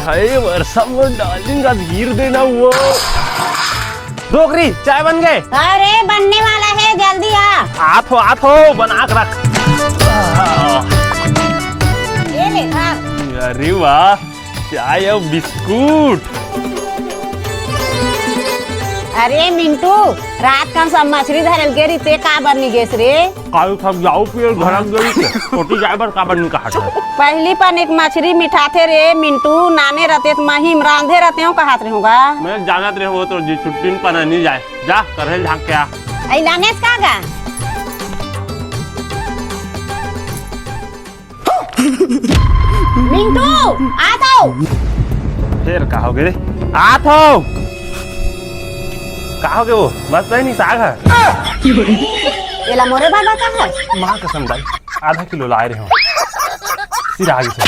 हाय वर्षा में डार्लिंग आज गिर देना वो। डोगरी चाय बन गए? अरे बनने वाला है, जल्दी आ। आथो बना कर रख। ये ले खा। अरे वाह, चाय और बिस्कुट। अरे मिंटू, रात का सब मछली धरल के रीते का बनी गेस रे? काल सब जाओ फिर घर गई से छोटी जाए पर का बन का हट। पहली पन एक मछली मिठाते रे मिंटू, नाने रहते तो महिम रांधे रहते हो कहात रहूंगा। मैं जानत रहे हो तो जी छुट्टी में पना नहीं जाए, जा करहल झांक के आ। आई लानेस कागा? मिंटू आ जाओ। फिर कहोगे रे? आथो कहोगे वो बस नहीं साग है। एला मोरे बाबा का है? माँ कसम भाई आधा किलो लाए रहे हो सिर आगे से।